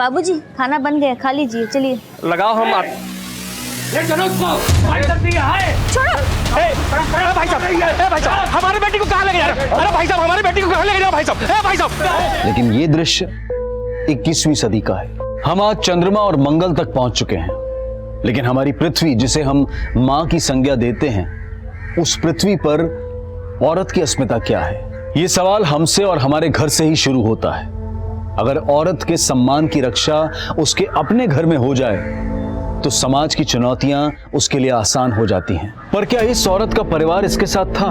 बाबूजी खाना बन गया, खा लीजिए, चलिए। लगाओ हम चलो उसको भाई साहब हमारे बेटी को कहाँ ले गया? अरे भाई साहब हमारी बेटी को कहाँ ले गया? भाई साहब लेकिन ये दृश्य 21वीं सदी का है। हम आज चंद्रमा और मंगल तक पहुंच चुके हैं, लेकिन हमारी पृथ्वी जिसे हम मां की संज्ञा देते हैं, उस पृथ्वी पर औरत की अस्मिता क्या है? ये सवाल हमसे और हमारे घर से ही शुरू होता है। अगर औरत के सम्मान की रक्षा उसके अपने घर में हो जाए तो समाज की चुनौतियां उसके लिए आसान हो जाती हैं। पर क्या इस औरत का परिवार इसके साथ था?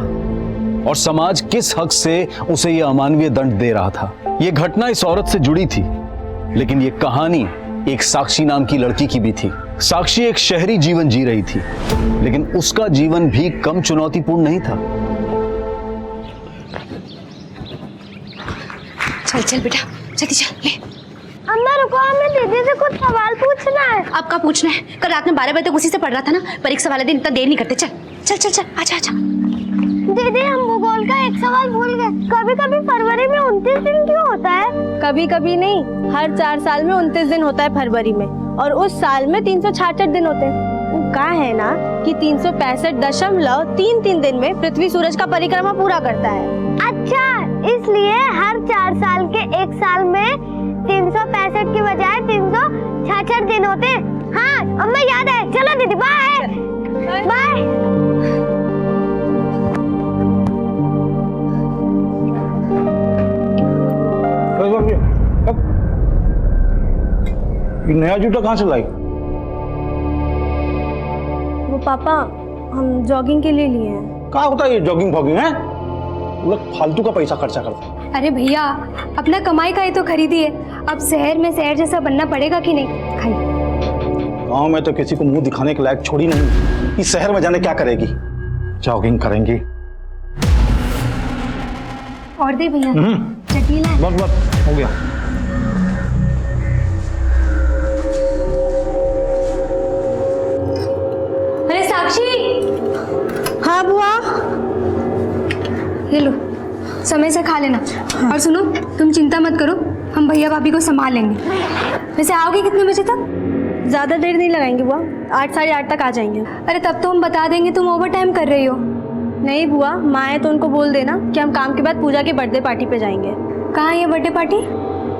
और समाज किस हक से उसे यह अमानवीय दंड दे रहा था? यह घटना इस औरत से जुड़ी थी, लेकिन यह कहानी एक साक्षी नाम की लड़की की भी थी। साक्षी एक शहरी जीवन जी रही थी, लेकिन उसका जीवन भी कम चुनौतीपूर्ण नहीं था। चल चल बेटा, जल्दी चल ले। अम्मा रुको, हमें दीदी से कुछ सवाल पूछना है। अब का पूछना है? कल रात में 12 बजे तक उसी से पढ़ रहा था ना। परीक्षा वाले दिन इतना देर नहीं करते। चल चल चल चल, आजा आजा। दीदी हम भूगोल का एक सवाल भूल गए। कभी कभी फरवरी में 29 दिन क्यों होता है? कभी कभी नहीं, हर 4 साल में 29 दिन होता है फरवरी में, और उस साल में 366 दिन होते हैं। वो कहा है ना कि 365.33 दिन में पृथ्वी सूरज का परिक्रमा पूरा करता है। अच्छा, इसलिए हर 4 साल के एक साल में 365 की बजाय 366 दिन होते हैं। हाँ अम्मा याद है। चलो दीदी, बाय बाय। नया जूता कहाँ से लाई? वो पापा हम जॉगिंग के लिए लिए हैं। क्या होता है ये जॉगिंग फॉगिंग है? लोग फालतू का पैसा खर्चा करते हैं। अरे भैया, अपना कमाई का ही तो खरीदी है। अब शहर में शहर जैसा बनना पड़ेगा कि नहीं? खाइए। गांव में तो किसी को मुंह दिखाने के लायक छोड़ी नहीं, इस शहर में जाने क्या करेगी? जॉगिंग करेंगी। और दे भैया, चटनी ला। बस हो गया। अरे साक्षी। हाँ बुआ। ये लो, समय से खा लेना। और सुनो, तुम चिंता मत करो, हम भैया भाभी को संभाल लेंगे। वैसे आओगे कितने बजे तक? ज़्यादा देर नहीं लगाएंगे बुआ, 8 साढ़े 8 तक आ जाएंगे। अरे तब तो हम बता देंगे तुम ओवर टाइम कर रही हो। नहीं बुआ, माँ है तो उनको बोल देना कि हम काम के बाद पूजा की बर्थडे पार्टी पे जाएंगे। कहाँ है ये बर्थडे पार्टी?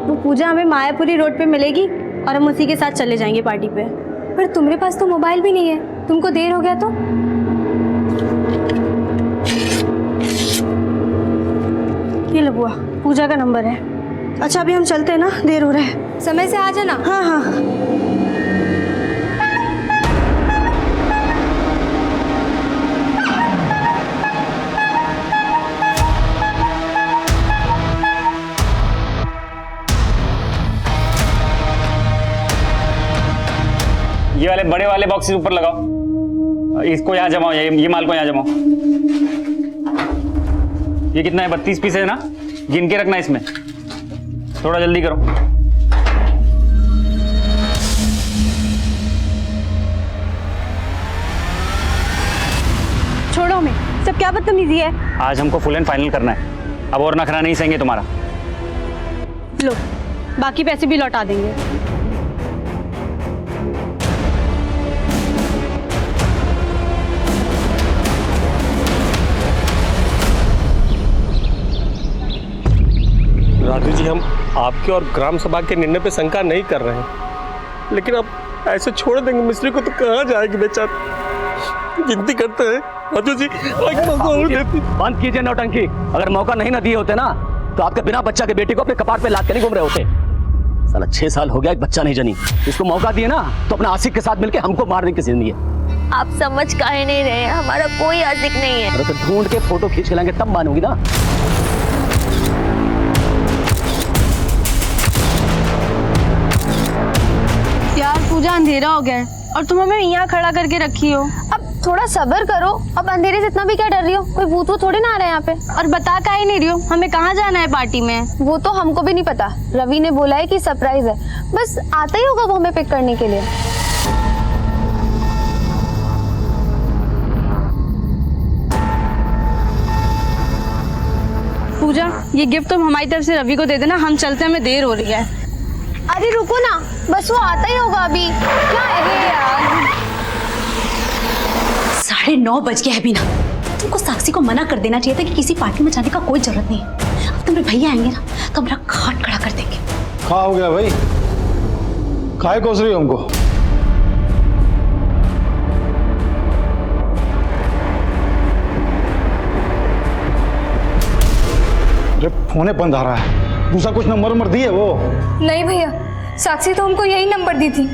वो पूजा हमें मायापुरी रोड पे मिलेगी और हम उसी के साथ चले जाएंगे पार्टी पे। पर तुम्हारे पास तो मोबाइल भी नहीं है, तुमको देर हो गया तो? ये लो बुआ, पूजा का नंबर है। अच्छा अभी हम चलते हैं ना, देर हो रहा है। समय से आ जाना। हाँ हाँ। ये वाले बड़े वाले बॉक्सेस ऊपर लगाओ, इसको यहाँ जमाओ, ये माल को यहाँ जमाओ। ये कितना है? 32 पीस है ना, गिन के रखना इसमें। थोड़ा जल्दी करो। छोड़ो हमें, सब क्या बदतमीजी है। आज हमको फुल एंड फाइनल करना है, अब और नखरा नहीं सहेंगे तुम्हारा। लो, बाकी पैसे भी लौटा देंगे। राजू जी, हम आपके और ग्राम सभा के निर्णय पे शंका नहीं कर रहे हैं, लेकिन अब ऐसे छोड़ देंगे मिस्त्री को तो कहाँ जाएगी बेचारा? गिनती करते हैं राजू जी, बंद कीजिए नौटंकी। अगर मौका नहीं ना दिए होते ना तो आपके बिना बच्चा के बेटी को अपने कपाट पे लाद के नहीं घूम रहे होते। साला 6 साल हो गया, एक बच्चा नहीं जनी। इसको मौका दिए ना तो अपने आशिक के साथ मिलके हमको मारने की जिंदगी है। आप समझ काहे नहीं रहे? हमारा कोई आशिक नहीं है। अरे तो ढूंढ के फोटो खींच के लाएंगे तब मानूंगी ना। यार पूजा, अंधेरा हो गया है और तुम हमें यहाँ खड़ा करके रखी हो। अब थोड़ा सब्र करो। अब अंधेरे से इतना भी क्या डर रही हो? कोई भूत थोड़ी ना आ रहा है यहाँ पे। और बता का ही नहीं रही हो हमें कहाँ जाना है पार्टी में? वो तो हमको भी नहीं पता, रवि ने बोला है कि सरप्राइज है, बस आता ही होगा वो हमें पिक करने के लिए। पूजा, ये गिफ्ट तुम हमारी तरफ से रवि को दे देना, हम चलते हैं, हमें देर हो रही है। अरे रुको ना, बस वो आता ही होगा अभी। क्या है यार? 9:30 बज गया है बीना। तुमको साक्षी को मना कर देना चाहिए था कि किसी पार्टी में जाने का कोई जरूरत नहीं है। अब तुम्हारे भैया आएंगे ना तो मेरा घाट खड़ा कर देंगे। क्या हो गया भाई? काहे कोस रही हो हमको? अरे फोन बंद आ रहा है, दूसरा कुछ नंबर दिए वो? नहीं भैया, साक्षी तो हमको यही नंबर दी थी।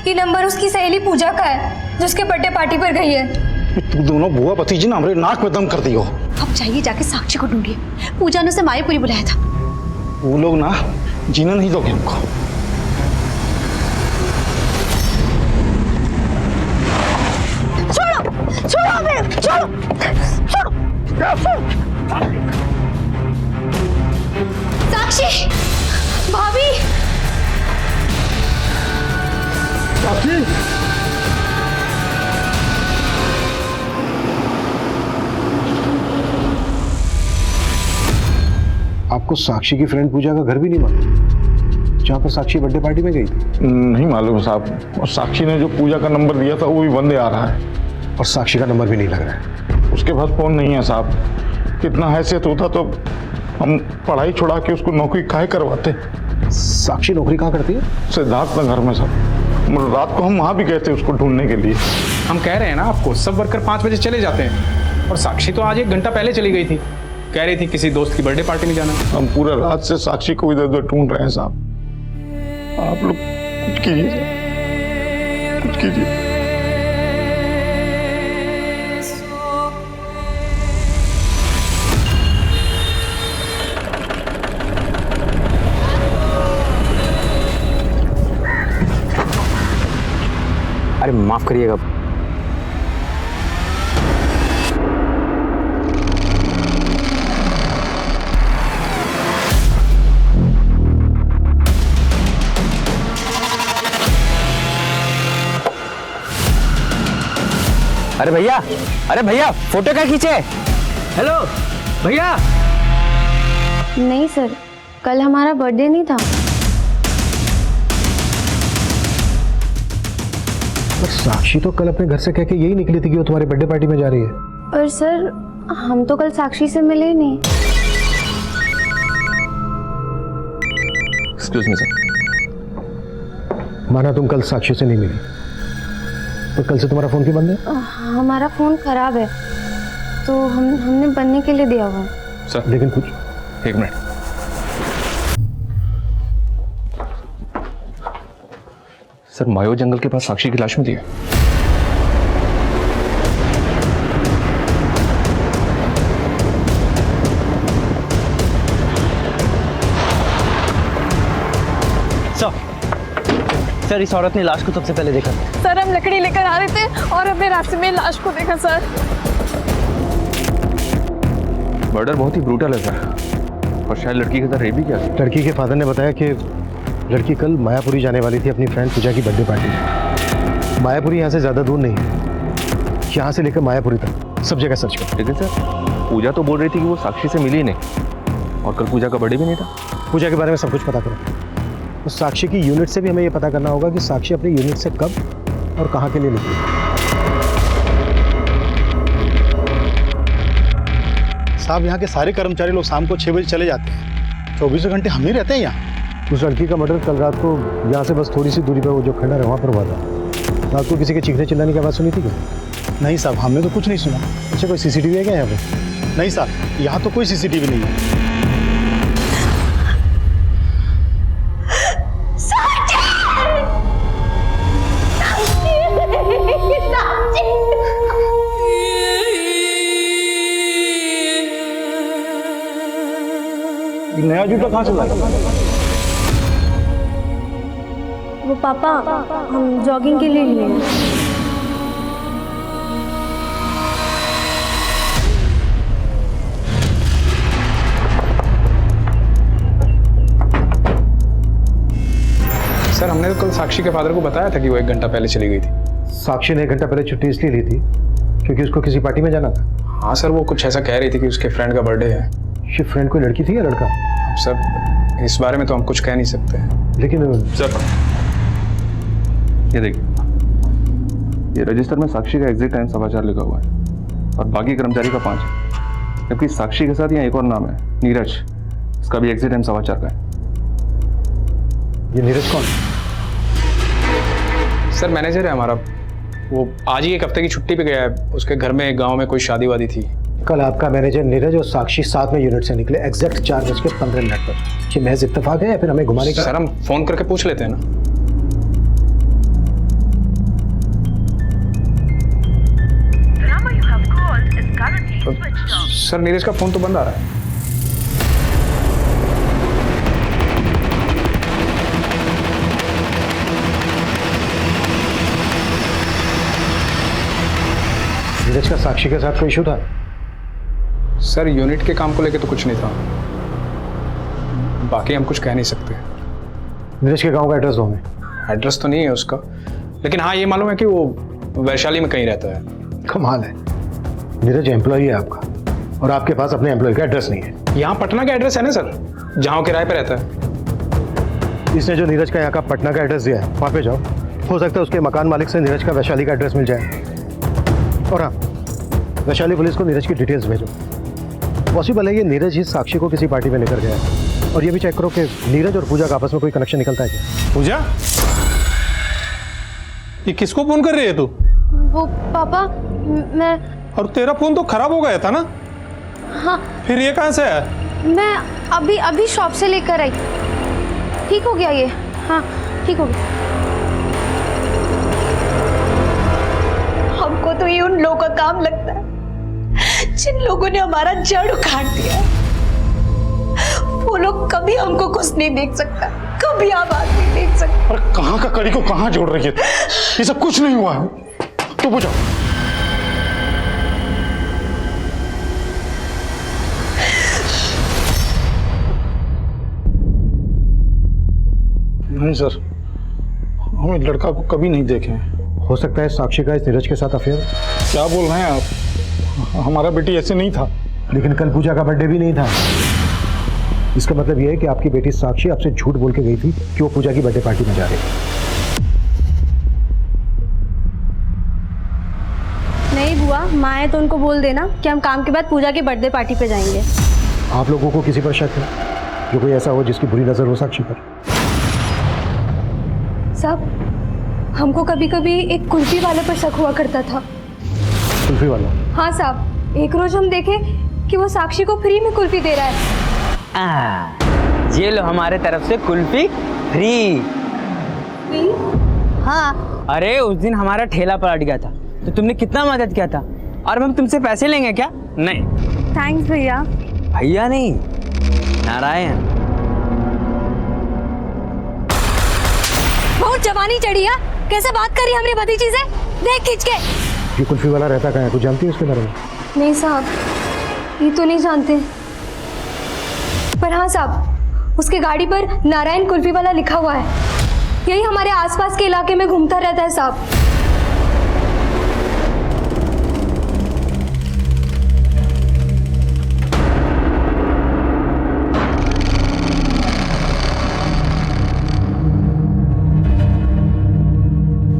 ये नंबर उसकी सहेली पूजा का है जो उसके बर्थडे पार्टी पर गई है। तू दोनों बुआ भतीजी ना हमारे नाक में दम कर दी हो। अब जाइए जाके साक्षी को ढूंढिए। पूजा ने उसे मायापुरी बुलाया था। वो लोग ना जीना नहीं दोगे हमको। छोड़ो फिर, छोड़ो। साक्षी, भाभी। साक्षी, आपको साक्षी की फ्रेंड पूजा का घर भी नहीं मालूम, जहाँ पर साक्षी बर्थडे पार्टी में गई थी? नहीं मालूम साहब। और साक्षी ने जो पूजा का नंबर दिया था वो भी बंद आ रहा है। और साक्षी का नंबर भी नहीं लग रहा है। उसके पास फोन नहीं है साहब। कितना हैसियत होता तो हम पढ़ाई छुड़ा के उसको नौकरी काहे करवाते। साक्षी नौकरी कहाँ करती है? सिद्धार्थ नगर में साहब। रात को हम वहाँ भी गए थे उसको ढूंढने के लिए। हम कह रहे हैं ना आपको, सब वर्कर 5 बजे चले जाते हैं और साक्षी तो आज 1 घंटा पहले चली गई थी। कह रही थी किसी दोस्त की बर्थडे पार्टी में जाना। हम पूरा रात से साक्षी को इधर उधर ढूंढ रहे हैं साहब। आप लोग कुछ कीजिए, कुछ कीजिए। अरे माफ करिएगा। अरे भैया फोटो क्या खींचे? हेलो भैया। नहीं सर, कल हमारा बर्थडे नहीं था। पर साक्षी तो कल अपने घर से कह के यही निकली थी कि वो तुम्हारी बर्थडे पार्टी में जा रही है। पर सर, हम तो कल साक्षी से मिले ही नहीं। Excuse me sir. माना तुम कल साक्षी से नहीं मिली, तो कल से तुम्हारा फोन क्यों बंद है? हमारा फोन खराब है तो हमने बनने के लिए दिया हुआ है। सर लेकिन कुछ 1 मिनट। सर मायो जंगल के पास साक्षी की लाश मिली है। सर इस औरत ने लाश को सबसे पहले देखा। सर हम लकड़ी लेकर आ रहे थे और हमने रास्ते में लाश को देखा सर। मर्डर बहुत ही ब्रूटल है सर, और शायद लड़की के साथ रेप भी किया। लड़की के फादर ने बताया कि लड़की कल मायापुरी जाने वाली थी अपनी फ्रेंड पूजा की बर्थडे पार्टी में। मायापुरी यहाँ से ज़्यादा दूर नहीं है, यहाँ से लेकर मायापुरी तक सब जगह सर्च करो। ठीक है सर। पूजा तो बोल रही थी कि वो साक्षी से मिली नहीं, और कल पूजा का बर्थडे भी नहीं था। पूजा के बारे में सब कुछ पता करो। तो साक्षी की यूनिट से भी हमें ये पता करना होगा कि साक्षी अपनी यूनिट से कब और कहाँ के लिए निकली। साहब यहाँ के सारे कर्मचारी लोग शाम को 6 बजे चले जाते हैं, 24 घंटे हम ही रहते हैं यहाँ। उस लड़की का मर्डर कल रात को यहाँ से बस थोड़ी सी दूरी पर वो जो खंडर है वहाँ पर हुआ था। रात को किसी के चीखने चिल्लाने की आवाज़ सुनी थी क्या? नहीं साहब, हमने तो कुछ नहीं सुना। अच्छा कोई सीसीटीवी है क्या यहाँ पे? नहीं साहब, यहाँ तो कोई सीसीटीवी नहीं है। नया जूता कहाँ से लाया? वो पापा हम जॉगिंग के लिए लिए हैं। सर हमने तो कल साक्षी के फादर को बताया था कि वो 1 घंटा पहले चली गई थी। साक्षी ने 1 घंटा पहले छुट्टी इसलिए ली थी क्योंकि उसको किसी पार्टी में जाना था। हाँ सर, वो कुछ ऐसा कह रही थी कि उसके फ्रेंड का बर्थडे है। ये फ्रेंड कोई लड़की थी या लड़का? सर इस बारे में तो हम कुछ कह नहीं सकते हैं। लेकिन सर ये देखिए, ये रजिस्टर में साक्षी का एग्जिट टाइम 4:15 लिखा हुआ है और बाकी कर्मचारी का 5 है, जबकि साक्षी के साथ यहाँ एक और नाम है नीरज, इसका भी एग्जिट टाइम 4:15 का है। ये नीरज कौन? सर मैनेजर है हमारा, वो आज ही 1 हफ्ते की छुट्टी पे गया है, उसके घर में गांव में कोई शादी वादी थी। कल आपका मैनेजर नीरज और साक्षी साथ में यूनिट से निकले एग्जैक्ट 4:15 पर। ये महज इत्तेफाक है या फिर हमें घुमाने का? सर हम फोन करके पूछ लेते हैं ना। सर नीरज का फोन तो बंद आ रहा है। नीरज का साक्षी के साथ कोई इशू था? सर यूनिट के काम को लेके तो कुछ नहीं था, बाकी हम कुछ कह नहीं सकते। नीरज के गांव का एड्रेस दो हमें। एड्रेस तो नहीं है उसका, लेकिन हाँ ये मालूम है कि वो वैशाली में कहीं रहता है। कमाल है, नीरज एम्प्लॉई है आपका और आपके पास अपने एम्प्लॉय का एड्रेस नहीं है। यहाँ पटना का एड्रेस है ना सर, जहाँ किराए पे रहता है। इसने जो नीरज का यहाँ का पटना का एड्रेस दिया है वहाँ पे जाओ, हो सकता है उसके मकान मालिक से नीरज का वैशाली का एड्रेस मिल जाए। और हाँ, वैशाली पुलिस को नीरज की डिटेल्स भेजो। पॉसिबल है ये नीरज ही साक्षी को किसी पार्टी में लेकर गया है। और ये भी चेक करो कि नीरज और पूजा का आपस में कोई कनेक्शन निकलता है क्या। पूजा, ये किसको फोन कर रही है तू? वो पापा, मैं और तेरा फोन तो खराब हो गया था ना? हाँ। फिर ये कहाँ से है? मैं अभी शॉप से लेकर आई, ठीक हो गया ये। हाँ ठीक हो गया। हमको तो ये उन लोगों का काम लगता है जिन लोगों ने हमारा जड़ उखाड़ दिया। वो लोग कभी हमको खुश नहीं देख सकता, कभी आबाद नहीं देख सकता। अरे कहाँ का कड़ी को कहाँ जोड़ रही है? ये सब कुछ नहीं हुआ है, तो पूछो। नहीं सर, हम इस लड़का को कभी नहीं देखे। हो सकता है साक्षी का इस नीरज के साथ अफेयर। क्या बोल रहे हैं आप? हमारा बेटी ऐसे नहीं था। लेकिन कल पूजा का बर्थडे भी नहीं था। इसका मतलब यह है कि आपकी बेटी साक्षी आपसे झूठ बोल के गई थी कि वो पूजा की बर्थडे पार्टी में जा रही है। नहीं बुआ, माँ है तो उनको बोल देना कि हम काम के बाद पूजा की बर्थडे पार्टी पे जाएंगे। आप लोगों को किसी पर शक है जो कोई ऐसा हो जिसकी बुरी नजर हो साक्षी पर? साहब, हमको कभी कभी एक कुल्फी वाले पर शक हुआ करता था। कुल्फी वाला? हाँ साहब, एक रोज हम देखे कि वो साक्षी को फ्री में कुल्फी दे रहा है। ये लो हमारे तरफ से कुल्फी फ्री। हाँ, अरे उस दिन हमारा ठेला पलट गया था तो तुमने कितना मदद किया था, और हम तुमसे पैसे लेंगे क्या? नहीं। थैंक्स भैया। भैया नहीं, नारायण। बहुत जवानी चढ़ी है, कैसे बात करी हमारी भतीजी से, देख खींच के। ये कुल्फी वाला रहता कहाँ है, कुछ जानती है उसके बारे में? नहीं साहब, ये तो नहीं जानते, पर हाँ साहब, उसके गाड़ी पर नारायण कुल्फी वाला लिखा हुआ है। यही हमारे आसपास के इलाके में घूमता रहता है साहब।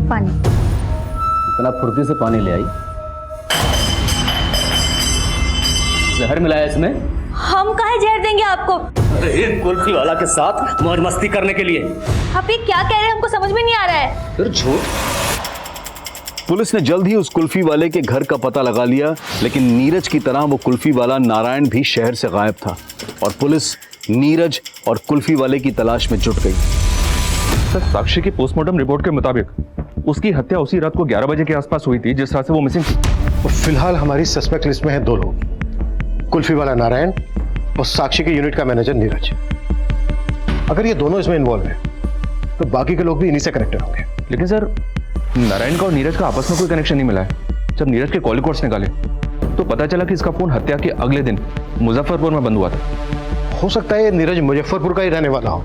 पानी। इतना फुर्ती से पानी ले आई, जहर मिलाया इसमें? हम काहे जहर देंगे आपको? अरे एक कुल्फी वाला के साथ मौज मस्ती करने के लिए। आप ये क्या कह रहे हैं, हमको समझ में नहीं आ रहा है। फिर झूठ। पुलिस ने जल्द ही उस कुल्फी वाले के घर का पता लगा लिया, लेकिन नीरज की तरह वो कुल्फी वाला नारायण भी शहर से गायब था और पुलिस नीरज और कुल्फी वाले की तलाश में जुट गई। सर, साक्षी की पोस्टमार्टम रिपोर्ट के मुताबिक उसकी हत्या उसी रात को 11 बजे के आसपास हुई थी जिस रात से वो मिसिंग थी। और फिलहाल हमारी सस्पेक्ट लिस्ट में है 2 लोग, कुल्फी वाला नारायण और साक्षी के यूनिट का मैनेजर नीरज। अगर ये दोनों इसमें इन्वॉल्व हैं तो बाकी के लोग भी इन्हीं से कनेक्टेड होंगे। लेकिन सर, नारायण का और नीरज का आपस में कोई कनेक्शन नहीं मिला है। जब नीरज के कॉल रिकॉर्ड्स निकाले तो पता चला कि इसका फोन हत्या के अगले दिन मुजफ्फरपुर में बंद हुआ था। हो सकता है ये नीरज मुजफ्फरपुर का ही रहने वाला हो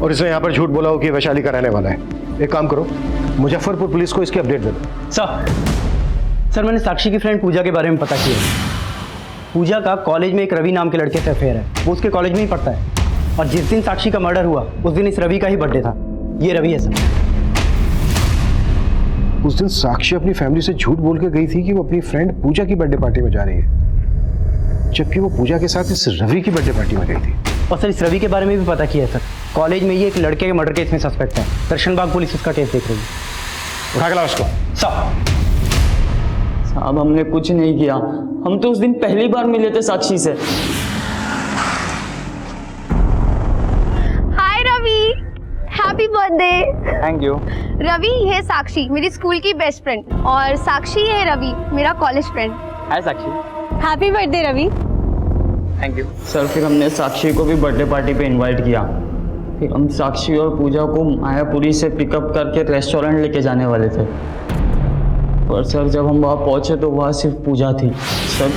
और इसने यहाँ पर झूठ बोला हो कि वैशाली का रहने वाला है। एक काम करो, मुजफ्फरपुर पुलिस को इसकी अपडेट दे दो। सर, मैंने साक्षी की फ्रेंड पूजा के बारे में पता किया। पूजा का कॉलेज में एक रवि नाम के लड़के से अफेयर है, वो उसके कॉलेज में ही पढ़ता है। और जिस दिन साक्षी का मर्डर हुआ उस दिन इस रवि का ही बर्थडे था। ये रवि है सर। उस दिन साक्षी अपनी फैमिली से झूठ बोल के गई थी कि वो अपनी फ्रेंड पूजा की बर्थडे पार्टी में जा रही है, जबकि वो पूजा के साथ इस रवि की बर्थडे पार्टी में गई थी। और सर इस रवि के बारे में भी पता किया है सर। कॉलेज में ये एक लड़के के मर्डर केस में सस्पेक्ट है। दर्शनबाग पुलिस उसका केस देख रही है। उठा के लाओ उसको। साहब हमने कुछ नहीं किया, हम तो उस दिन पहली बार मिले थे साक्षी से। Hi Ravi, happy birthday. Thank you. Ravi ये साक्षी मेरी स्कूल की बेस्ट फ्रेंड, और साक्षी है रवि मेरा college friend. Hi Sakshi. Happy birthday Ravi. Thank you sir. फिर हमने साक्षी को भी बर्थडे पार्टी पे इनवाइट किया। फिर हम साक्षी और पूजा को मायापुरी से पिकअप करके रेस्टोरेंट लेके जाने वाले थे, पर सर जब हम वहाँ पहुँचे तो वहाँ सिर्फ पूजा थी। सर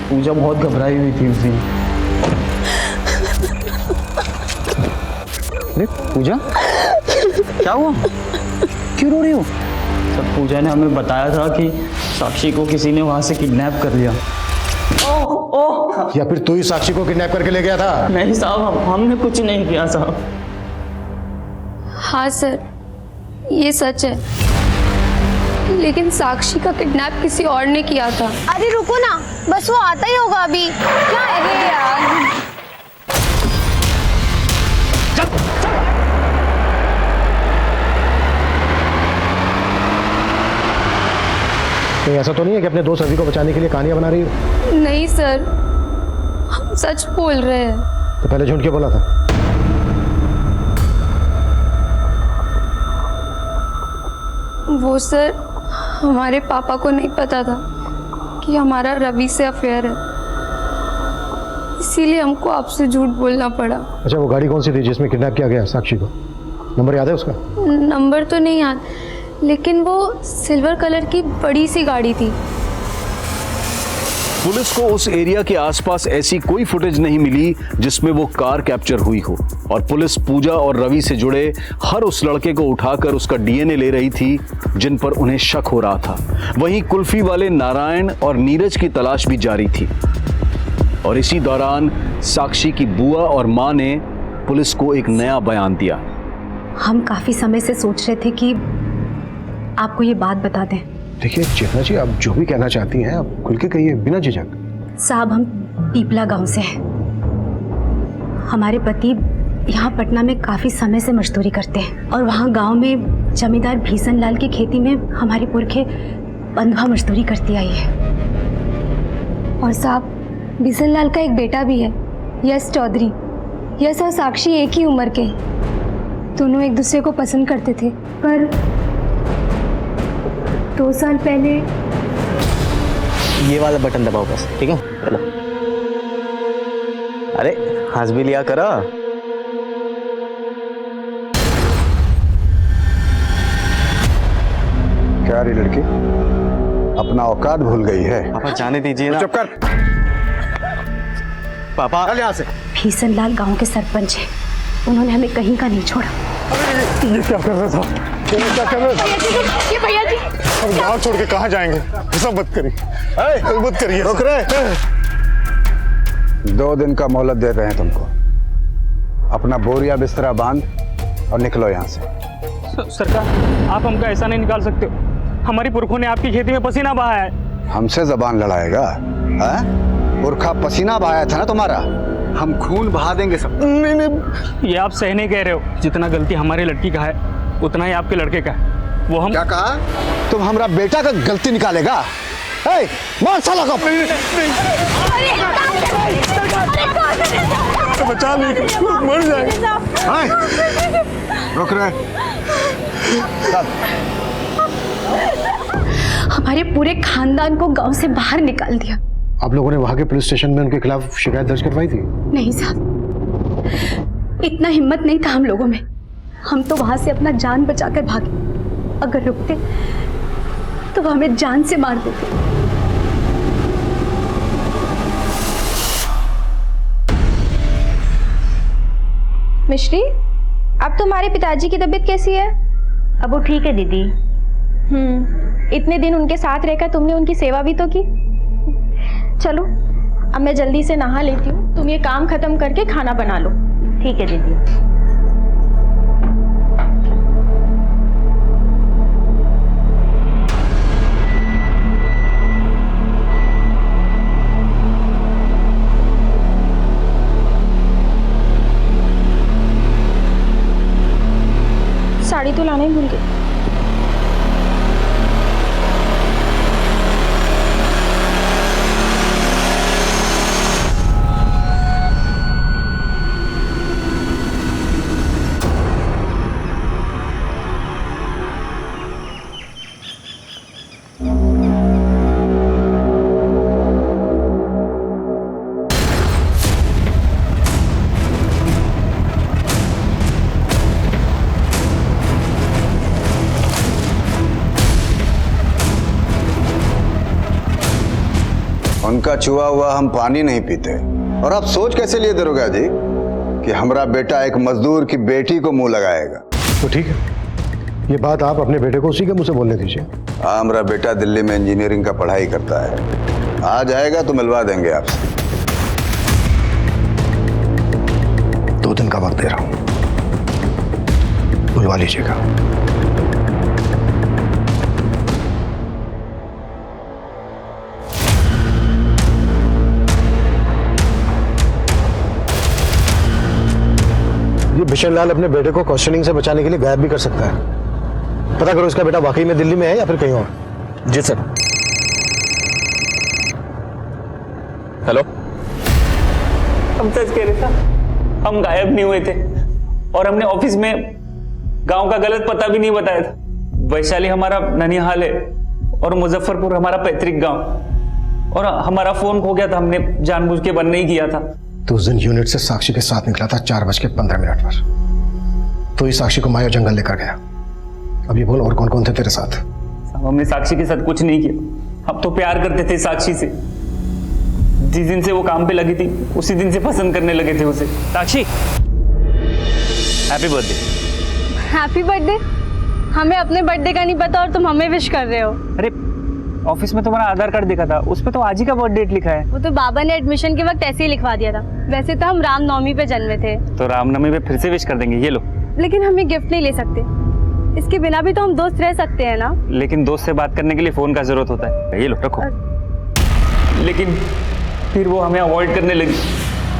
पूजा बहुत घबराई हुई थी उस दिन। अरे पूजा, क्या हुआ? क्यों रो रही हो? सर पूजा ने हमें बताया था कि साक्षी को किसी ने वहाँ से किडनैप कर लिया। या फिर तू ही साक्षी को किडनैप करके ले गया था? नहीं साहब, हमने कुछ नहीं किया साहब। हाँ सर, ये सच है, लेकिन साक्षी का किडनैप किसी और ने किया था। अरे रुको ना, बस वो आता ही होगा अभी। क्या है यार? कहीं ऐसा तो नहीं है कि अपने दोस्त रवि को बचाने के लिए कहानियां बना रही हो? नहीं सर, हम सच बोल रहे हैं। तो पहले झूठ क्यों बोला था? वो सर, हमारे पापा को नहीं पता था कि हमारा रवि से अफेयर है, इसीलिए हमको आपसे झूठ बोलना पड़ा। अच्छा, वो गाड़ी कौन सी थी जिसमें किडनैप किया गया साक्षी को? नंबर याद है उसका? नंबर तो नहीं याद, लेकिन वो सिल्वर कलर की बड़ी सी गाड़ी थी। पुलिस को उस एरिया के आसपास ऐसी कोई फुटेज नहीं मिली जिसमें वो कार कैप्चर हुई हो, और पुलिस पूजा और रवि से जुड़े हर उस लड़के को उठाकर उसका डीएनए ले रही थी जिन पर उन्हें शक हो रहा था। वहीं कुल्फी वाले नारायण और नीरज की तलाश भी जारी थी, और इसी दौरान साक्षी की बुआ और मां ने पुलिस को एक नया बयान दिया। हम काफी समय से सोच रहे थे कि आपको ये बात बता दें। देखिए चेतना जी, आप जो भी कहना चाहती हैं आप खुल के कहिए, बिना झिझक। साहब, हम पीपला गांव से हैं। हमारे पति यहाँ पटना में काफी समय से मजदूरी करते हैं, और वहाँ गांव में जमींदार भीषण लाल की खेती में हमारी पुरखे बंधुआ मजदूरी करती आई है। और साहब, भीषण लाल का एक बेटा भी है, यश चौधरी। यश और साक्षी एक ही उम्र के, दोनों एक दूसरे को पसंद करते थे, पर 2 साल पहले। ये वाला बटन दबाओ बस, ठीक है? चलो। अरे हंस भी लिया करो। क्या रही लड़की अपना औकात भूल गई है? पापा जाने दीजिए ना। चुप कर पापा। चल यहाँ से। भीषण लाल गाँव के सरपंच हैं, उन्होंने हमें कहीं का नहीं छोड़ा। ये क्या कर रहा था? ये क्या कर रहा था? ये भैया जी, हम गाँव छोड़ के कहाँ जाएंगे? ऐसा मत करिए, मत करिए। रुक रहे। 2 दिन का मोहलत दे रहे हैं तुमको। अपना बोरिया बिस्तरा बांध और निकलो यहाँ से। सरकार, आप हमको ऐसा नहीं निकाल सकते हो। हमारी पुरखों ने आपकी खेती में पसीना बहाया है। हमसे जबान लड़ाएगा? पुरखा पसीना बहाया था ना तुम्हारा, हम खून बहा देंगे सब। नहीं नहीं, ये आप सही नहीं कह रहे हो। जितना गलती हमारी लड़की का है उतना ही आपके लड़के का है। वो हम क्या कहा? तुम हमारा बेटा का गलती निकालेगा? मार साला को। बचा नहीं, मर जाएगा। रुक रहे। हमारे पूरे खानदान को गांव से बाहर निकाल दिया। आप लोगों ने वहां के पुलिस स्टेशन में उनके खिलाफ शिकायत दर्ज करवाई थी? नहीं साहब, इतना हिम्मत नहीं था हम लोगों में। हम तो वहां से अपना जान बचाकर भागे। अगर रुकते तो वो हमें जान से मार देते। मिश्री, अब तुम्हारे पिताजी की तबीयत कैसी है? अब वो ठीक है दीदी। इतने दिन उनके साथ रहकर तुमने उनकी सेवा भी तो की। चलो, अब मैं जल्दी से नहा लेती हूँ, तुम ये काम खत्म करके खाना बना लो। ठीक है दीदी। साड़ी तो लाना ही भूल गई। उनका छुआ हुआ हम पानी नहीं पीते। और आप सोच कैसे लिए दरोगा जी कि हमारा बेटा एक मजदूर की बेटी को मुंह लगाएगा? तो ठीक है, ये बात आप अपने बेटे को उसी के मुंह से बोलने दीजिए। हाँ, हमारा बेटा दिल्ली में इंजीनियरिंग का पढ़ाई करता है, आ जाएगा तो मिलवा देंगे आपसे। 2 दिन का वक्त दे रहा हूं, बुलवा लीजिएगा। ये बिशन लाल अपने बेटे को क्वेश्चनिंग से बचाने के लिए गायब भी कर सकता है। पता करो इसका बेटा वाकई में दिल्ली में है या फिर कहीं और। जी सर। हेलो, हम सच कह रहे थे, हम गायब नहीं हुए थे और हमने ऑफिस में गांव का गलत पता भी नहीं बताया था। वैशाली हमारा ननिहाल है और मुजफ्फरपुर हमारा पैतृक गांव, और हमारा फोन खो गया था, हमने जानबूझ के बंद नहीं किया था। तो उस दिन यूनिट से साक्षी के साथ निकला था 4:15 पर, तो इस साक्षी को माया जंगल लेकर गया। अब ये बोल और कौन कौन थे तेरे साथ? हमने साक्षी के साथ कुछ नहीं किया, हम तो प्यार करते थे साक्षी से। जिस दिन से वो काम पे लगी थी उसी दिन से पसंद करने लगे थे उसे। साक्षी, हैप्पी बर्थडे। Happy birthday? हमें अपने बर्थडे का नहीं पता और तुम हमें विश कर रहे हो। अरे ऑफिस में तुम्हारा आधार कार्ड देखा था, उस पे तो आज ही का बर्थ डेट लिखा है। वो तो बाबा ने एडमिशन के वक्त ऐसे ही लिखवा दिया था। वैसे तो हम रामनवमी पे जन्मे थे। तो रामनवमी पे फिर से विश कर देंगे, ये लो। लेकिन हम ये गिफ्ट नहीं ले सकते, इसके बिना भी तो हम दोस्त रह सकते हैं ना। लेकिन दोस्त से बात करने के लिए फोन का जरूरत होता है, ये लो रखो। लेकिन फिर वो हमें अवॉइड करने लगी।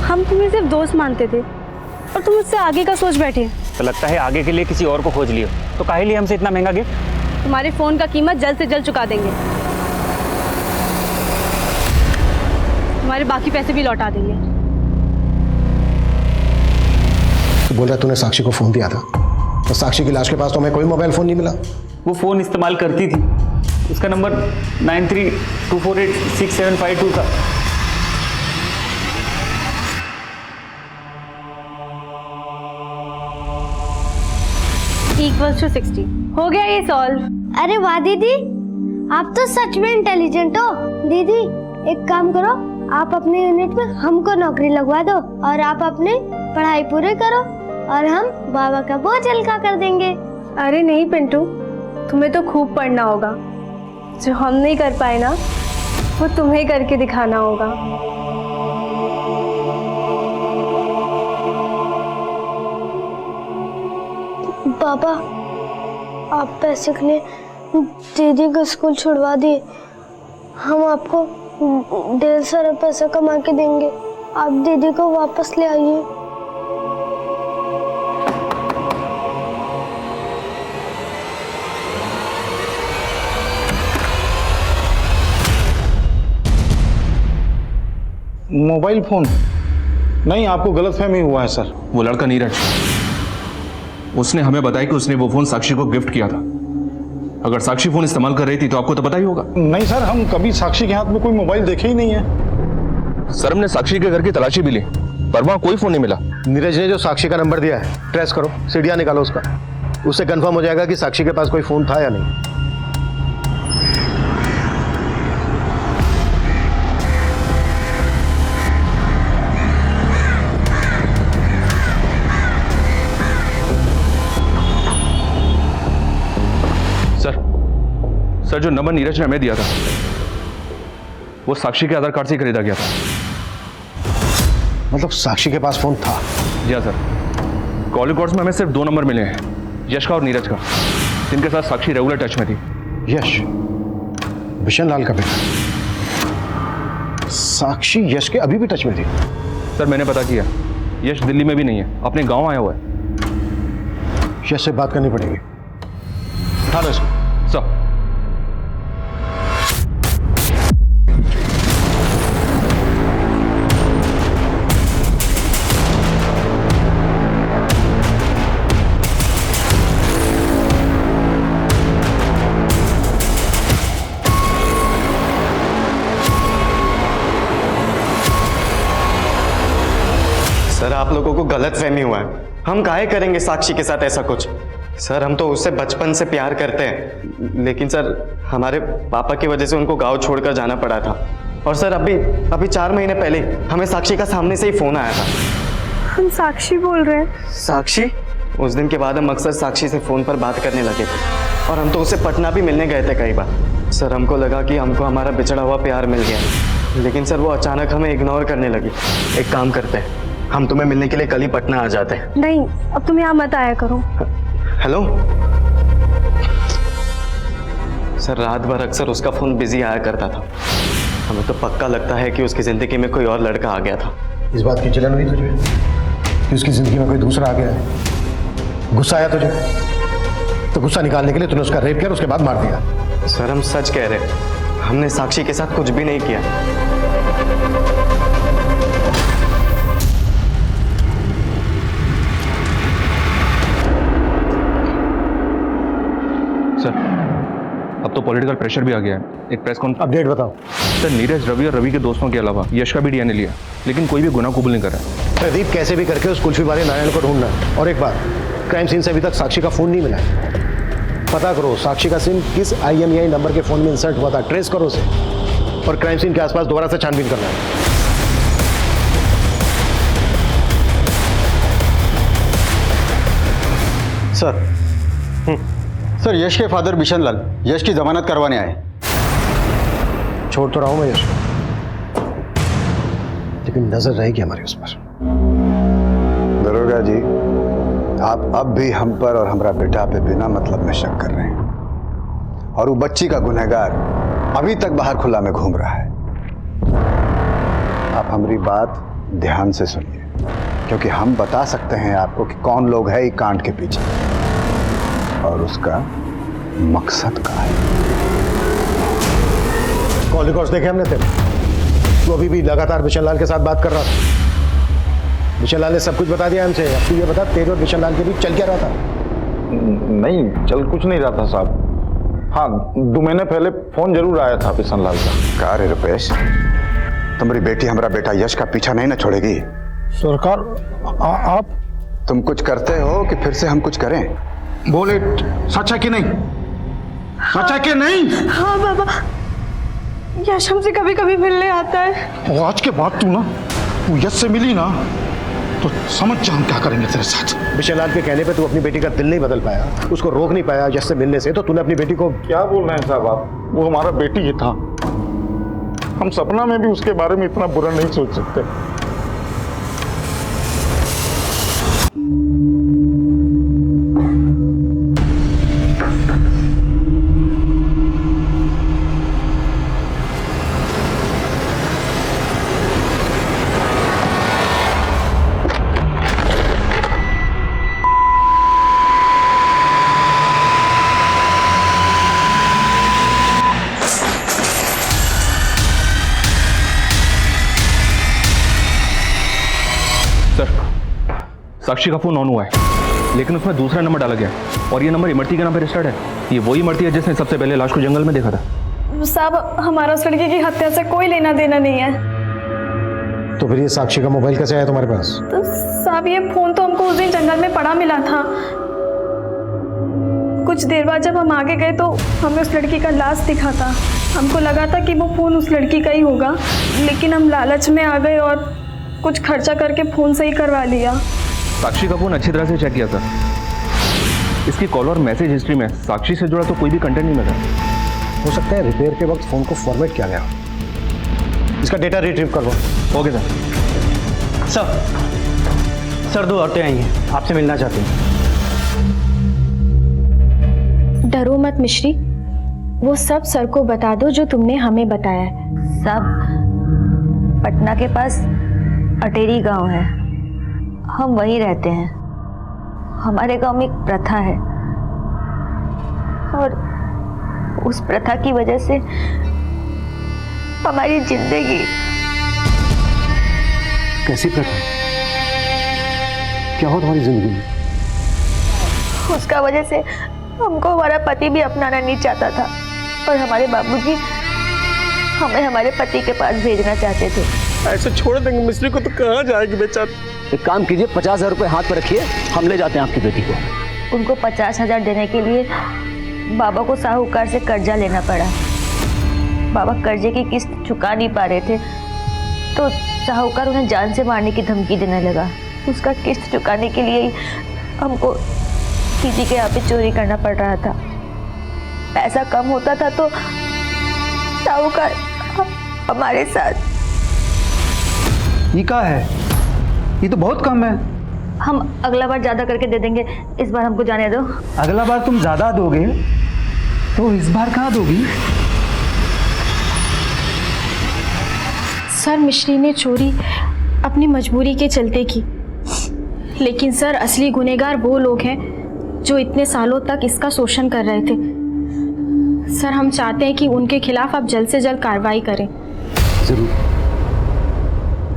हम तुम्हें सिर्फ दोस्त मानते थे और तुम उससे आगे का सोच बैठे। तो लगता है आगे के लिए किसी और को खोज लियो। तो काहे लिए हमसे इतना महंगा गिफ्ट? तुम्हारे फोन का कीमत जल्द से जल्द चुका देंगे, तुम्हारे बाकी पैसे भी लौटा देंगे। तो बोल रहा तूने साक्षी को फोन दिया था, तो साक्षी की लाश के पास तो हमें कोई मोबाइल फोन नहीं मिला। वो फोन इस्तेमाल करती थी, उसका नंबर 93248675 था। इक्वल्स टू 60 हो गया ये सॉल्व। अरे वाह दीदी, आप तो सच में इंटेलिजेंट हो। दीदी एक काम करो, आप अपने यूनिट में हमको नौकरी लगवा दो और आप अपनी पढ़ाई पूरी करो और हम बाबा का बोझ हल्का कर देंगे। अरे नहीं पिंटू, तुम्हें तो खूब पढ़ना होगा। जो हम नहीं कर पाए ना, वो तुम्हें करके दिखाना होगा। पापा, आप पैसे के लिए दीदी को स्कूल छुड़वा दिए, हम आपको ढेर सारा पैसा कमा के देंगे, आप दीदी को वापस ले आइए। Mobile phone? नहीं, आपको गलतफहमी हुआ है सर। वो लड़का नीरज, उसने हमें बताया कि उसने वो फोन साक्षी को गिफ्ट किया था। अगर साक्षी फोन इस्तेमाल कर रही थी तो आपको तो पता ही होगा। नहीं सर, हम कभी साक्षी के हाथ में कोई मोबाइल देखे ही नहीं है। सर, हमने साक्षी के घर की तलाशी भी ली पर वहां कोई फोन नहीं मिला। नीरज ने जो साक्षी का नंबर दिया है, ट्रेस करो, सीढ़ियां निकालो उसका, उससे कंफर्म हो जाएगा कि साक्षी के पास कोई फोन था या नहीं। सर, जो नंबर नीरज ने हमें दिया था वो साक्षी के आधार कार्ड से खरीदा गया था। मतलब साक्षी के पास फोन था? जी हाँ सर, कॉल रिकॉर्ड्स में हमें सिर्फ 2 नंबर मिले हैं, यश का और नीरज का, जिनके साथ साक्षी रेगुलर टच में थी। यश बिशन लाल का बेटा? साक्षी यश के अभी भी टच में थी? सर मैंने पता किया, यश दिल्ली में भी नहीं है, अपने गांव आया हुआ है। यश से बात करनी पड़ेगी। हाँ सर। सर आप लोगों को गलतफहमी हुआ है, हम काहे करेंगे साक्षी के साथ ऐसा कुछ। सर हम तो उससे बचपन से प्यार करते हैं, लेकिन सर हमारे पापा की वजह से उनको गांव छोड़कर जाना पड़ा था। और सर अभी 4 महीने पहले हमें साक्षी का सामने से ही फोन आया था। हम साक्षी बोल रहे हैं। साक्षी? उस दिन के बाद हम अक्सर साक्षी से फोन पर बात करने लगे थे, और हम तो उससे पटना भी मिलने गए थे कई बार। सर हमको लगा कि हमको हमारा बिछड़ा हुआ प्यार मिल गया, लेकिन सर वो अचानक हमें इग्नोर करने लगी। एक काम करते हैं, हम तुम्हें मिलने के लिए कल ही पटना आ जाते हैं। नहीं, अब तुम यहाँ मत आया करो। हेलो सर, रात भर अक्सर उसका फोन बिजी आया करता था। हमें तो पक्का लगता है कि उसकी जिंदगी में कोई और लड़का आ गया था। इस बात की जलन हुई तुझे कि उसकी जिंदगी में कोई दूसरा आ गया है? गुस्सा आया तुझे? तो गुस्सा निकालने के लिए तूने उसका रेप किया, उसके बाद मार दिया। सर हम सच कह रहे हैं, हमने साक्षी के साथ कुछ भी नहीं किया। सर अब तो पॉलिटिकल प्रेशर भी आ गया है, एक प्रेस कॉन्फ्रेंस। अपडेट बताओ। सर नीरज, रवि और रवि के दोस्तों के अलावा यश का भी डीएनए लिया, लेकिन कोई भी गुनाह कबूल नहीं कर रहा है। प्रदीप कैसे भी करके उस कुल्फी वाले नारायण को ढूंढना है। और एक बात, क्राइम सीन से अभी तक साक्षी का फोन नहीं मिला है। पता करो साक्षी का सिम किस IMEI नंबर के फोन में इंसर्ट हुआ था, ट्रेस करो उसे, और क्राइम सीन के आसपास दोबारा से छानबीन करना है। सर यश के फादर बिशन लाल यश की जमानत करवाने आए। छोड़ तो रहा हूं मैं यश को, लेकिन नजर रहेगी हमारी उस पर। दरोगा जी, आप अब भी हम पर और हमारा बेटा पे बिना मतलब में शक कर रहे हैं, और वो बच्ची का गुनहगार अभी तक बाहर खुला में घूम रहा है। आप हमारी बात ध्यान से सुनिए, क्योंकि हम बता सकते हैं आपको कि कौन लोग है ये कांड के पीछे और उसका मकसद क्या है। कॉल रिकॉर्ड्स देखे हमने तेरे, तू अभी भी लगातार बिशन लाल के साथ बात कर रहा था। बिशन लाल ने सब कुछ बता दिया हमसे। अब तू ये बता, तेरे और बिशन लाल के बीच चल क्या रहा था? नहीं, चल कुछ नहीं रहा था साहब। हाँ, 2 महीने पहले फोन जरूर आया था बिशन लाल का। कहा रे रुपेश, तुम्हारी बेटी हमारा बेटा यश का पीछा नहीं ना छोड़ेगी? सरकार आप तुम कुछ करते हो कि फिर से हम कुछ करें? बोले सच है कि नहीं? सच है कि नहीं? हाँ बाबा, यश हमसे कभी कभी मिलने आता है। और आज के बाद तू यश से मिली ना तो समझ जा हम क्या करेंगे तेरे साथ। बिशन लाल के कहने पे तू अपनी बेटी का दिल नहीं बदल पाया, उसको रोक नहीं पाया यश से मिलने से, तो तूने अपनी बेटी को। क्या बोल रहे हैं साहब आप? वो हमारा बेटी ही था, हम सपना में भी उसके बारे में इतना बुरा नहीं सोच सकते। साक्षी का फोन ऑन हुआ है, लेकिन उसमें दूसरा नंबर डाला गया और ये नंबर इमरती के नाम पर रजिस्टर्ड है। ये वही इमरती है जिसने सबसे पहले लाश को जंगल में देखा था। साहब हमारा उस लड़के की हत्या से कोई लेना देना नहीं है। तो फिर ये साक्षी का मोबाइल कैसे आया तुम्हारे पास? तो साहब ये फोन तो हमको उस दिन जंगल में पड़ा मिला था। कुछ देर बाद जब हम आगे गए तो हमें उस लड़की का लाश दिखा था। हमको लगा था कि वो फ़ोन उस लड़की का ही होगा, लेकिन हम लालच में आ गए और कुछ खर्चा करके फ़ोन सही करवा लिया। साक्षी का फोन अच्छी तरह से चेक किया सर। इसकी कॉल और मैसेज हिस्ट्री में साक्षी से जुड़ा तो कोई भी कंटेंट नहीं मिला। हो सकता है रिपेयर के वक्त फोन को फॉर्मेट किया गया। इसका डेटा रिट्रीव करवाओ। Okay sir. सर, 2 औरतें आई हैं, आपसे मिलना चाहती हैं। डरो मत मिश्री, वो सब सर को बता दो जो तुमने हमें बताया है। सब पटना के पास अटेरी गांव है, हम वहीं रहते हैं। हमारे गांव में एक प्रथा है और उस प्रथा की वजह से हमारी जिंदगी। कैसी प्रथा? क्या हो तुम्हारी जिंदगी में? उसका वजह से हमको हमारा पति भी अपनाना नहीं चाहता था और हमारे बाबूजी हमें हमारे पति के पास भेजना चाहते थे। ऐसे छोड़ देंगे मिस्त्री को तो कहाँ जाएगी बेचारी? एक काम कीजिए, 50,000 रुपये हाथ पर रखिए, हम ले जाते हैं आपकी बेटी को। उनको 50,000 देने के लिए बाबा को साहूकार से कर्जा लेना पड़ा। बाबा कर्जे की किस्त चुका नहीं पा रहे थे तो साहूकार उन्हें जान से मारने की धमकी देने लगा। उसका किस्त चुकाने के लिए हमको किसी के यहाँ पे चोरी करना पड़ रहा था। पैसा कम होता था तो साहूकार हमारे साथ। ये क्या है? ये तो बहुत कम है। हम अगला बार ज्यादा करके दे देंगे, इस बार हमको जाने दो। अगला बार तुम ज्यादा दोगे तो इस बार कहाँ दोगी? सर, मिश्री ने चोरी अपनी मजबूरी के चलते की, लेकिन सर असली गुनहगार वो लोग हैं जो इतने सालों तक इसका शोषण कर रहे थे। सर, हम चाहते हैं कि उनके खिलाफ आप जल्द से जल्द कार्रवाई करें। जरूर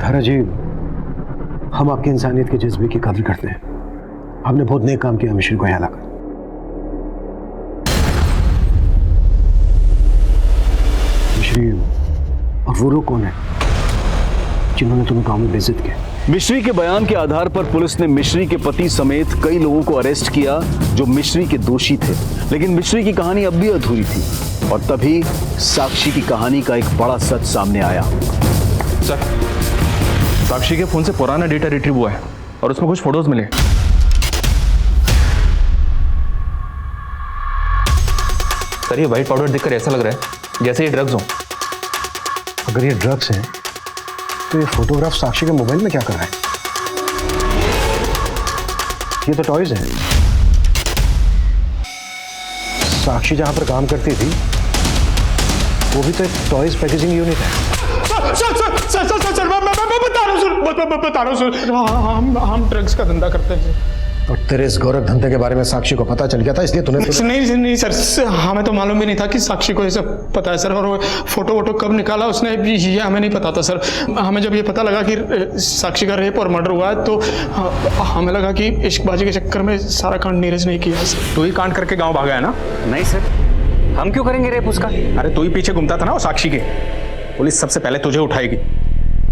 धारा जी, हम आपकी इंसानियत के जज्बे की कदर करते हैं। आपने बहुत नेक काम किया मिश्री को यहाँ लाकर। मिश्री, और वो लोग कौन है जिन्होंने तुम्हें गांव में बेइज्जत किया? मिश्री के बयान के आधार पर पुलिस ने मिश्री के पति समेत कई लोगों को अरेस्ट किया जो मिश्री के दोषी थे, लेकिन मिश्री की कहानी अब भी अधूरी थी और तभी साक्षी की कहानी का एक बड़ा सच सामने आया। सर, साक्षी के फोन से पुराना डेटा रिट्रीव हुआ है और उसमें कुछ फोटोज मिले। सर, ये व्हाइट पाउडर देखकर ऐसा लग रहा है जैसे ये ड्रग्स हो। अगर ये ड्रग्स हैं तो ये फोटोग्राफ साक्षी के मोबाइल में क्या कर रहा है? ये तो टॉयज है। साक्षी जहां पर काम करती थी वो भी तो एक टॉयज पैकेजिंग यूनिट है। सर, मैं बता रहा हूँ सर, हम ड्रग्स का धंधा करते हैं। और तेरे इस गोरख धंधे के बारे में साक्षी को पता चल गया था, इसलिए तूने नहीं सर, हमें तो मालूम भी नहीं था कि साक्षी को ये सब पता है सर। और वो फोटो वोटो कब निकाला उसने भी ये हमें नहीं पता था सर। हमें जब ये पता लगा कि साक्षी का रेप और मर्डर हुआ है तो हमें लगा कि इश्कबाजी के चक्कर में सारा कांड नीरज नहीं किया सर। तू ही कांड करके गाँव भागा है ना? नहीं सर, हम क्यों करेंगे रेप उसका? अरे तू ही पीछे घूमता था ना वो साक्षी के। पुलिस सबसे पहले तुझे उठाएगी,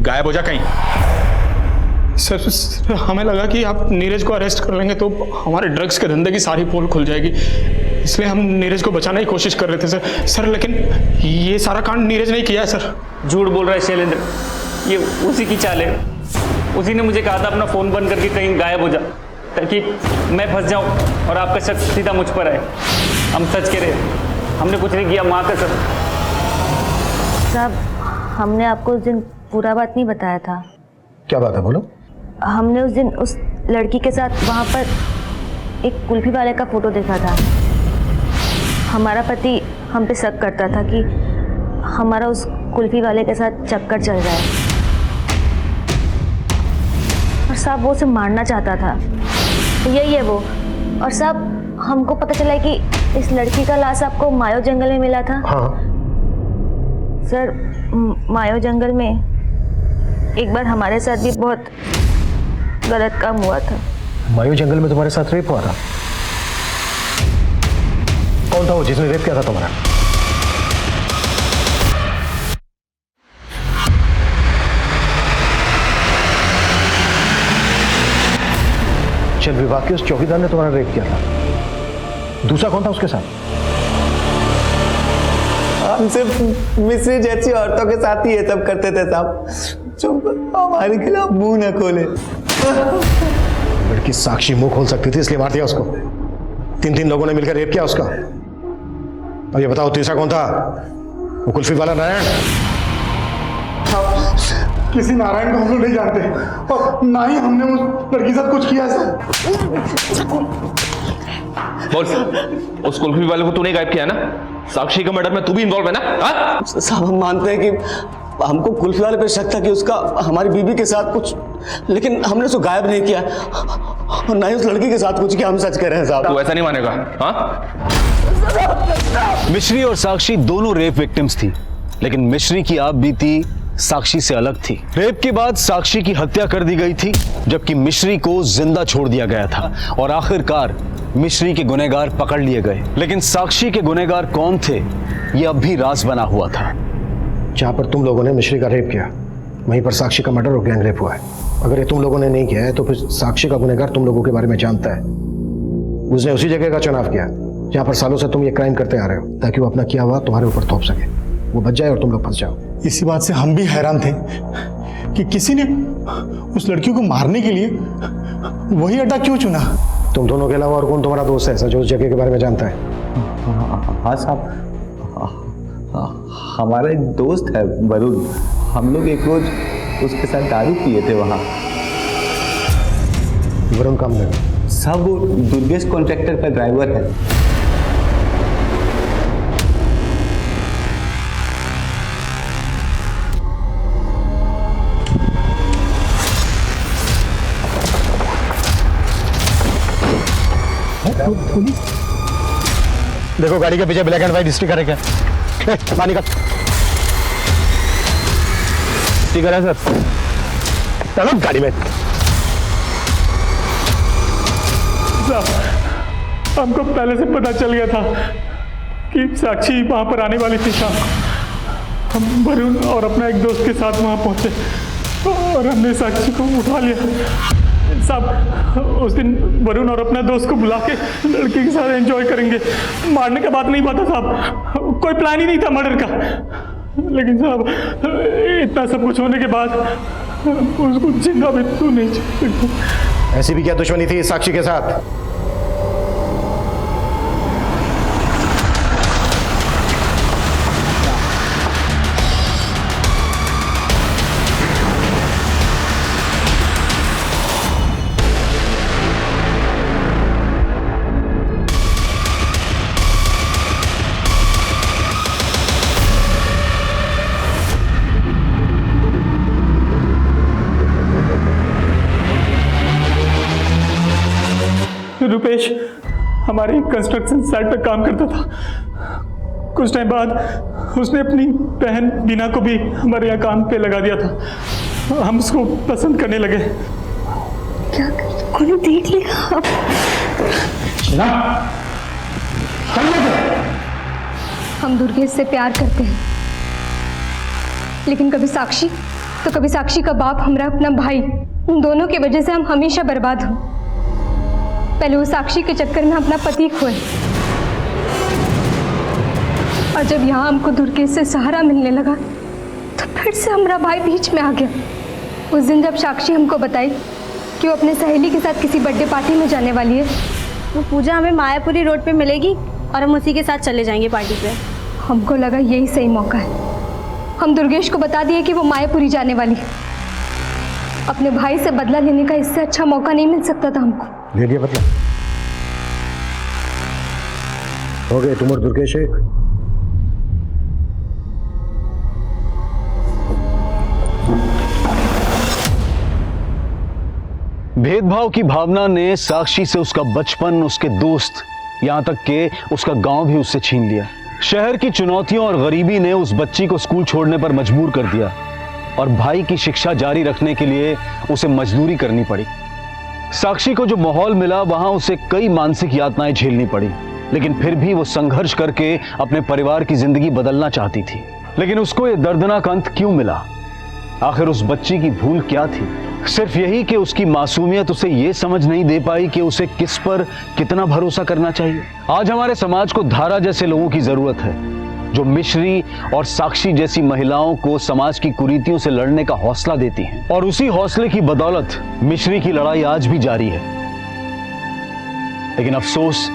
गायब हो जा कहीं। सर, हमें लगा कि आप नीरज को अरेस्ट कर लेंगे तो हमारे ड्रग्स के धंधे की सारी पोल खुल जाएगी, इसलिए हम नीरज को बचाने की कोशिश कर रहे थे सर। लेकिन ये सारा कांड नीरज नहीं किया है सर। झूठ बोल रहा है शैलेंद्र, ये उसी की चाल है। उसी ने मुझे कहा था अपना फोन बंद करके कहीं गायब हो जा ताकि मैं फंस जाऊं और आपका शक सीधा मुझ पर आए। हम सच कह रहे, हमने कुछ नहीं किया, माँ कसम। साहब, हमने आपको उस दिन पूरा बात नहीं बताया था। क्या बात है, बोलो। हमने उस दिन उस लड़की के साथ वहाँ पर एक कुल्फी वाले का फोटो देखा था। हमारा पति हम पे शक करता था कि हमारा उस कुल्फी वाले के साथ चक्कर चल रहा है और साहब वो उसे मारना चाहता था। यही है वो। और साहब, हमको पता चला कि इस लड़की का लाश आपको मायो जंगल में मिला था। हाँ सर, मायो जंगल में एक बार हमारे साथ भी बहुत गलत काम हुआ था। मायो जंगल में तुम्हारे साथ रेप हुआ था? कौन था वो जिसने रेप किया था तुम्हारा? चल विभाग के उस चौकीदार ने तुम्हारा रेप किया था। दूसरा कौन था उसके साथ? हम सिर्फ मिश्री जैसी औरतों के साथ ही ये सब करते थे साहब, जो हमारे खिलाफ मुंह न खोले। लड़की साक्षी मुंह खोल सकती थी इसलिए मार दिया उसको। 3 लोगों ने मिलकर रेप किया उसका। अब ये बताओ तीसरा कौन था? वो कुल्फी वाला नारायण? किसी नारायण को हम लोग नहीं जानते और ना ही हमने उस लड़की के साथ कुछ किया है सर। बोल, उस कुल्फी वाले को तूने गायब किया ना? साक्षी के मर्डर में तू भी इन्वॉल्व है ना? हाँ? साहब हम मानते हैं कि हमको कुल्फी वाले पे शक था कि उसका हमारी बीबी के साथ कुछ, लेकिन हमने उसको गायब नहीं किया और ना ही उस लड़की के साथ कुछ किया। हम सच कह रहे हैं साहब। तू ऐसा नहीं मानेगा? हाँ? मिश्री और साक्षी दोनों रेप विक्टिम्स थी, लेकिन मिश्री की आप बीती साक्षी से अलग थी। रेप के बाद साक्षी की हत्या कर दी गई थी, जबकि मिश्री को जिंदा छोड़ दिया गया था और आखिरकार मिश्री के गुनहगार पकड़ लिए गए। लेकिन साक्षी के गुनहगार कौन थे, ये अब भी राज बना हुआ था। जहां पर तुम लोगों ने मिश्री का रेप किया, वहीं पर साक्षी का मर्डर और गैंग रेप हुआ है। अगर ये तुम लोगों ने नहीं किया है तो फिर साक्षी का गुनहगार तुम लोगों के बारे में जानता है। उसने उसी जगह का चुनाव किया जहां पर सालों से तुम ये क्राइम करते आ रहे हो, ताकि वो अपना किया हुआ तुम्हारे ऊपर थोप सके, वो बच जाए और तुम लोग फंस जाओ। इसी बात से हम भी हैरान थे कि किसी ने उस लड़की को मारने के लिए वही अड्डा क्यों चुना। तुम दोनों के अलावा और कौन तुम्हारा दोस्त है ऐसा जो उस जगह के बारे में जानता है? हाँ साहब, हमारा एक दोस्त है वरुण, हम लोग एक रोज उसके साथ दारू पिए थे वहाँ। वरुण काम लगा साहब, वो दुर्गेश कॉन्ट्रैक्टर का ड्राइवर है। देखो गाड़ी के पीछे ब्लैक एंड व्हाइट स्टिकर है क्या? पानी का स्टिकर है सर। चलो गाड़ी में। हमको पहले से पता चल गया था कि साक्षी वहां पर आने वाली थी शाम को। हम वरुण और अपना एक दोस्त के साथ वहां पहुंचे और हमने साक्षी को उठा लिया। साहब, उस दिन वरुण और अपना दोस्त को बुला के लड़की के साथ एंजॉय करेंगे, मारने का बात नहीं पता साहब, कोई प्लान ही नहीं था मर्डर का। लेकिन साहब, इतना सब कुछ होने के बाद उसको जिंदा भी तो नहीं छोड़ सकता। ऐसी भी क्या दुश्मनी थी साक्षी के साथ? रुपेश हमारी कंस्ट्रक्शन साइट पर काम करता था। कुछ टाइम बाद उसने अपनी बहन बीना को भी हमारे यहाँ काम पे लगा दिया था। हम उसको पसंद करने लगे। क्या कोई देख लेगा? हम दुर्गेश से प्यार करते हैं, लेकिन कभी साक्षी तो कभी साक्षी का बाप, हमरा अपना भाई, उन दोनों की वजह से हम हमेशा बर्बाद हुए। पहले वो साक्षी के चक्कर में अपना पति खोए, और जब यहाँ हमको दुर्गेश से सहारा मिलने लगा तो फिर से हमारा भाई बीच में आ गया। उस दिन जब साक्षी हमको बताई कि वो अपने सहेली के साथ किसी बर्थडे पार्टी में जाने वाली है, वो पूजा हमें मायापुरी रोड पे मिलेगी और हम उसी के साथ चले जाएंगे पार्टी पे। हमको लगा यही सही मौका है। हम दुर्गेश को बता दिए कि वो मायापुरी जाने वाली है। अपने भाई से बदला लेने का इससे अच्छा मौका नहीं मिल सकता था हमको। ले लिया बदला? हो गए तुम और दुर्गेश एक। भेदभाव की भावना ने साक्षी से उसका बचपन, उसके दोस्त, यहां तक कि उसका गांव भी उससे छीन लिया। शहर की चुनौतियों और गरीबी ने उस बच्ची को स्कूल छोड़ने पर मजबूर कर दिया और भाई की शिक्षा जारी रखने के लिए उसे मजदूरी करनी पड़ी। साक्षी को जो माहौल मिला वहां उसे कई मानसिक यातनाएं झेलनी पड़ी, लेकिन फिर भी वो संघर्ष करके अपने परिवार की जिंदगी बदलना चाहती थी। लेकिन उसको ये दर्दनाक अंत क्यों मिला? आखिर उस बच्ची की भूल क्या थी? सिर्फ यही कि उसकी मासूमियत उसे ये समझ नहीं दे पाई कि उसे किस पर कितना भरोसा करना चाहिए। आज हमारे समाज को धारा जैसे लोगों की जरूरत है, जो मिश्री और साक्षी जैसी महिलाओं को समाज की कुरीतियों से लड़ने का हौसला देती हैं। और उसी हौसले की बदौलत मिश्री की लड़ाई आज भी जारी है। लेकिन अफसोस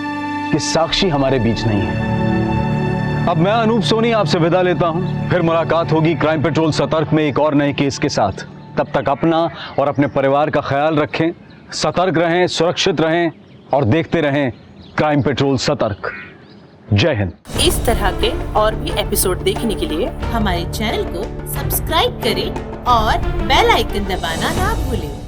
कि साक्षी हमारे बीच नहीं है। अब मैं अनूप सोनी आपसे विदा लेता हूं। फिर मुलाकात होगी क्राइम पेट्रोल सतर्क में एक और नए केस के साथ। तब तक अपना और अपने परिवार का ख्याल रखें, सतर्क रहें, सुरक्षित रहें और देखते रहें क्राइम पेट्रोल सतर्क। जय हिंद। इस तरह के और भी एपिसोड देखने के लिए हमारे चैनल को सब्सक्राइब करें और बेल आइकन दबाना ना भूलें।